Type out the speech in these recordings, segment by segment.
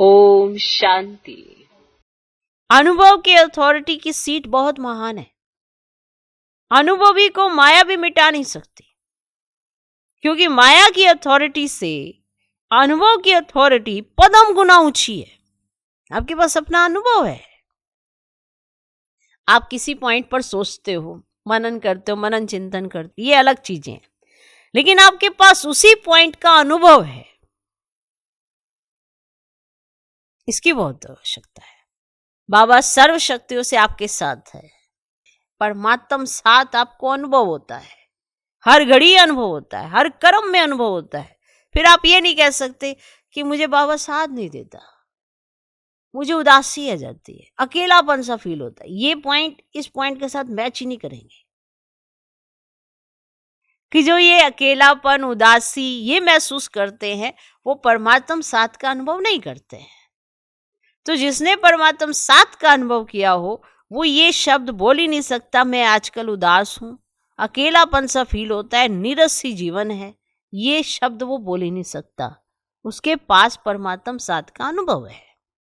ओम शांति। अनुभव की अथॉरिटी की सीट बहुत महान है। अनुभवी को माया भी मिटा नहीं सकती, क्योंकि माया की अथॉरिटी से अनुभव की अथॉरिटी पदम गुना ऊंची है। आपके पास अपना अनुभव है। आप किसी पॉइंट पर सोचते हो, मनन करते हो, मनन चिंतन करते हो, ये अलग चीजें हैं, लेकिन आपके पास उसी पॉइंट का अनुभव है, इसकी बहुत आवश्यकता है। बाबा सर्व शक्तियों से आपके साथ है। परमात्म साथ आपको अनुभव होता है, हर घड़ी अनुभव होता है, हर कर्म में अनुभव होता है। फिर आप ये नहीं कह सकते कि मुझे बाबा साथ नहीं देता, मुझे उदासी आ जाती है, अकेलापन सा फील होता है। ये पॉइंट इस पॉइंट के साथ मैच ही नहीं करेंगे कि जो ये अकेलापन, उदासी ये महसूस करते हैं, वो परमात्म साथ का अनुभव नहीं करते हैं। तो जिसने परमात्म साथ का अनुभव किया हो, वो ये शब्द बोल ही नहीं सकता मैं आजकल उदास हूं, अकेलापन सा फील होता है, नीरस सी जीवन है, ये शब्द वो बोल ही नहीं सकता। उसके पास परमात्म साथ का अनुभव है।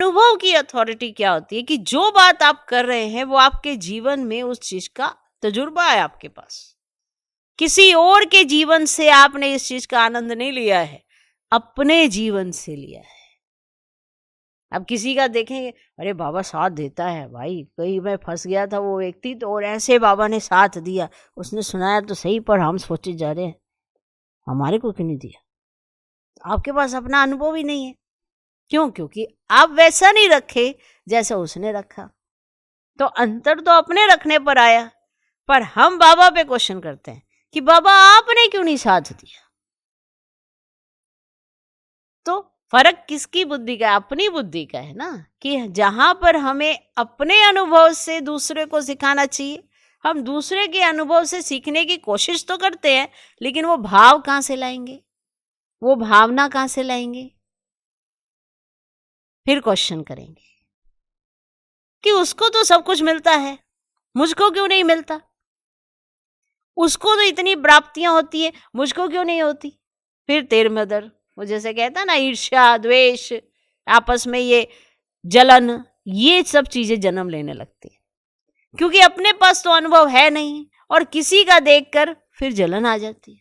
अनुभव की अथॉरिटी क्या होती है कि जो बात आप कर रहे हैं वो आपके जीवन में उस चीज का तजुर्बा है आपके पास। किसी और के जीवन से आपने इस चीज का आनंद नहीं लिया है, अपने जीवन से लिया है। अब किसी का देखेंगे, अरे बाबा साथ देता है भाई, कहीं मैं फंस गया था वो व्यक्ति तो और ऐसे बाबा ने साथ दिया, उसने सुनाया तो सही, पर हम सोचे जा रहे हैं हमारे को क्यों नहीं दिया। आपके पास अपना अनुभव ही नहीं है। क्यों? क्योंकि आप वैसा नहीं रखे जैसा उसने रखा। तो अंतर तो अपने रखने पर आया, पर हम बाबा पे क्वेश्चन करते हैं कि बाबा आपने क्यों नहीं साथ दिया। तो फर्क किसकी बुद्धि का है? अपनी बुद्धि का है ना, कि जहां पर हमें अपने अनुभव से दूसरे को सिखाना चाहिए, हम दूसरे के अनुभव से सीखने की कोशिश तो करते हैं, लेकिन वो भाव कहां से लाएंगे, वो भावना कहां से लाएंगे। फिर क्वेश्चन करेंगे कि उसको तो सब कुछ मिलता है, मुझको क्यों नहीं मिलता। उसको तो इतनी प्राप्तियां होती है, मुझको क्यों नहीं होती। फिर तेर मदर, वो जैसे कहता ना, ईर्ष्या, द्वेष, आपस में ये जलन, ये सब चीजें जन्म लेने लगती है, क्योंकि अपने पास तो अनुभव है नहीं और किसी का देखकर फिर जलन आ जाती है।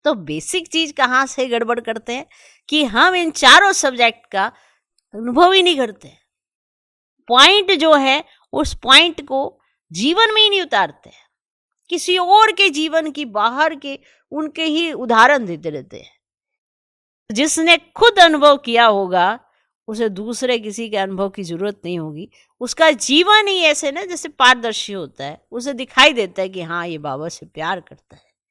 तो बेसिक चीज कहां से गड़बड़ करते हैं कि हम इन चारों सब्जेक्ट का अनुभव ही नहीं करते। पॉइंट जो है उस पॉइंट को जीवन में ही नहीं उतारते हैं, किसी और के जीवन की, बाहर के उनके ही उदाहरण देते रहते हैं। जिसने खुद अनुभव किया होगा उसे दूसरे किसी के अनुभव की जरूरत नहीं होगी। उसका जीवन ही ऐसे ना जैसे पारदर्शी होता है, उसे दिखाई देता है कि हाँ ये बाबा से प्यार करता है,